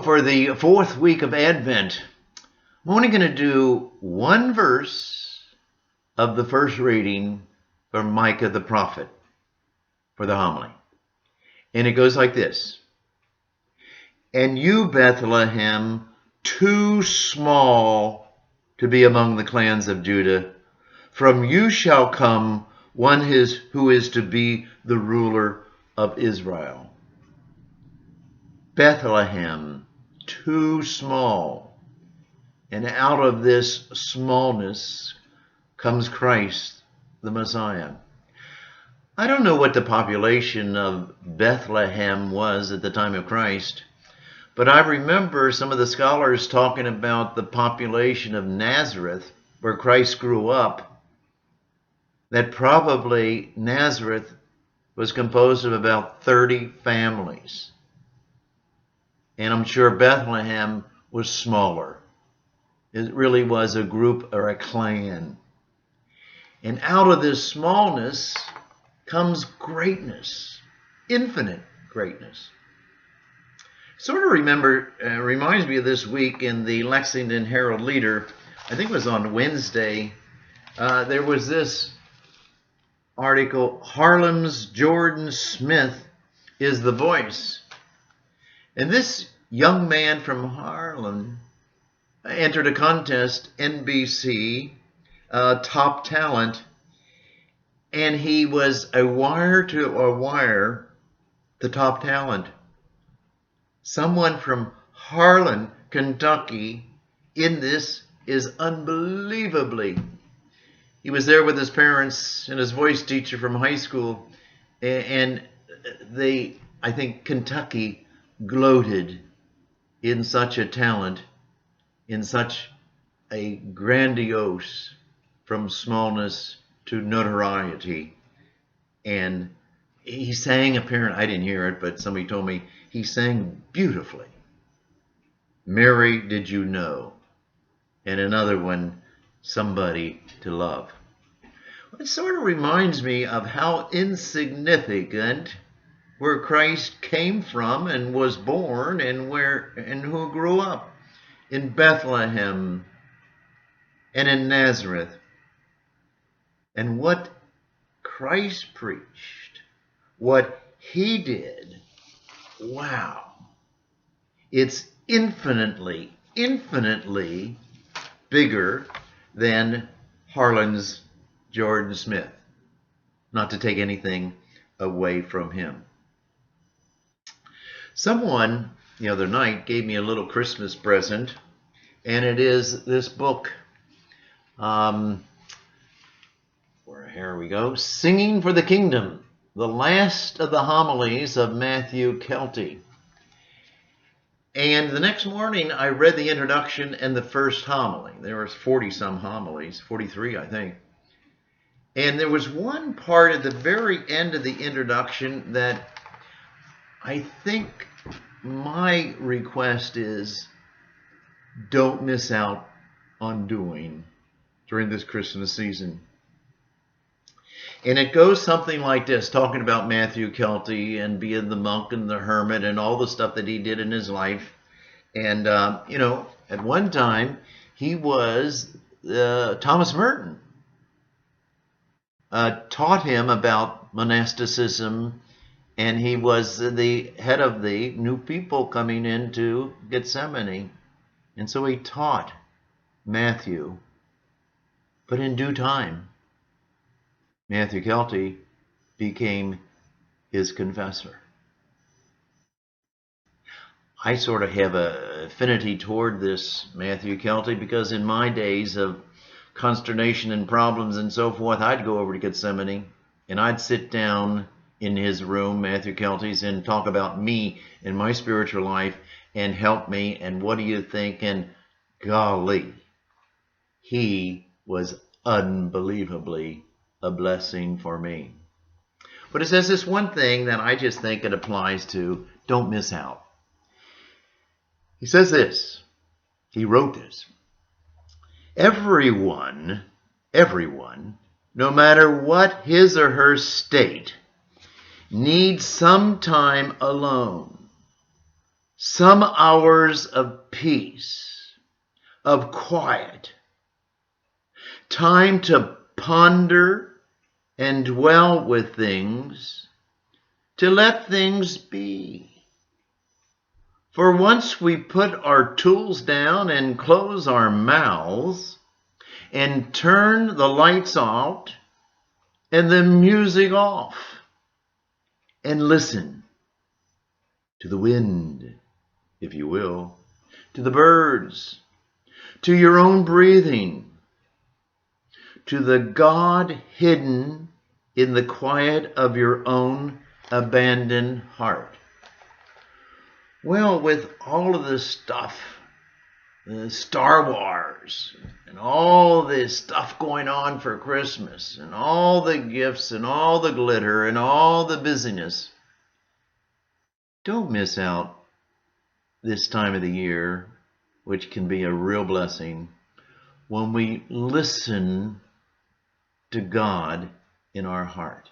So for the fourth week of Advent, I'm only going to do one verse of the first reading from Micah the prophet for the homily. And it goes like this. And you, Bethlehem, too small to be among the clans of Judah, from you shall come one who is to be the ruler of Israel. Bethlehem, too small. And out of this smallness comes Christ, the Messiah. I don't know what the population of Bethlehem was at the time of Christ, but I remember some of the scholars talking about the population of Nazareth, where Christ grew up, that probably Nazareth was composed of about 30 families. And I'm sure Bethlehem was smaller. It really was a group or a clan. And out of this smallness comes greatness, infinite greatness. Sort of reminds me of this week in the Lexington Herald Leader. I think it was on Wednesday. There was this article, Harlem's Jordan Smith is the voice. And this young man from Harlem entered a contest, NBC, Top Talent, and he was a wire the top talent. Someone from Harlan, Kentucky, in this is unbelievably. He was there with his parents and his voice teacher from high school, and I think Kentucky gloated in such a talent, in such a grandiose, from smallness to notoriety. And he sang I didn't hear it, but somebody told me he sang beautifully. Mary, did you know? And another one, Somebody to Love. It sort of reminds me of how insignificant where Christ came from and was born and who grew up in Bethlehem and in Nazareth. And what Christ preached, what he did, wow. It's infinitely bigger than Harlan's Jordan Smith. Not to take anything away from him. Someone the other night gave me a little Christmas present, and it is this book. Here we go. Singing for the Kingdom, the last of the homilies of Matthew Kelty. And the next morning, I read the introduction and the first homily. There was 40-some homilies, 43, I think. And there was one part at the very end of the introduction that I think my request is, don't miss out on doing during this Christmas season. And it goes something like this, talking about Matthew Kelty and being the monk and the hermit and all the stuff that he did in his life. And, at one time, he was Thomas Merton. Taught him about monasticism, and he was the head of the new people coming into Gethsemane. And so he taught Matthew. But in due time, Matthew Kelty became his confessor. I sort of have an affinity toward this Matthew Kelty because in my days of consternation and problems and so forth, I'd go over to Gethsemane and I'd sit down in his room, Matthew Kelty's, and talk about me and my spiritual life and help me and what do you think? And golly, he was unbelievably a blessing for me. But it says this one thing that I just think it applies to, don't miss out. He says this, he wrote this, everyone, no matter what his or her state, needs some time alone, some hours of peace, of quiet, time to ponder and dwell with things, to let things be. For once we put our tools down and close our mouths and turn the lights out and the music off and listen to the wind, if you will, to the birds, to your own breathing, to the God hidden in the quiet of your own abandoned heart. Well, with all of this stuff, Star Wars, and all this stuff going on for Christmas, and all the gifts, and all the glitter, and all the busyness, don't miss out this time of the year, which can be a real blessing, when we listen to God in our heart.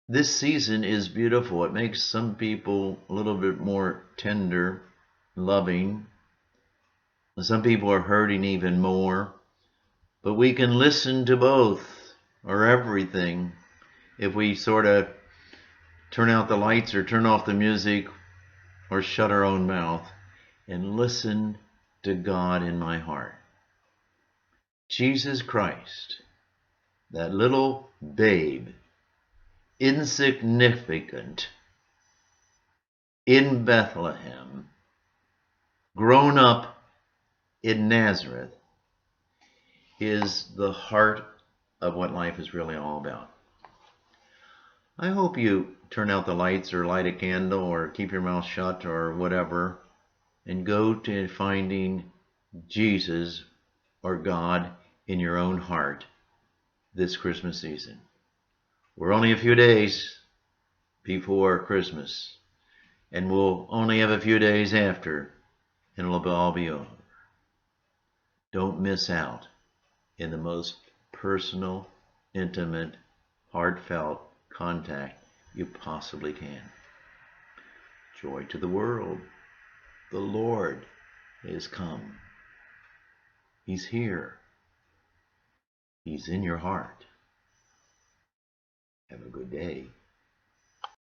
This season is beautiful. It makes some people a little bit more tender, loving. Some people are hurting even more. But we can listen to both or everything if we sort of turn out the lights or turn off the music or shut our own mouth and listen to God in my heart. Jesus Christ, that little babe, insignificant, in Bethlehem, grown up in Nazareth, is the heart of what life is really all about. I hope you turn out the lights or light a candle or keep your mouth shut or whatever and go to finding Jesus or God in your own heart this Christmas season. We're only a few days before Christmas, and we'll only have a few days after, and it'll all be over. Don't miss out in the most personal, intimate, heartfelt contact you possibly can. Joy to the world. The Lord is come. He's here. He's in your heart. Have a good day.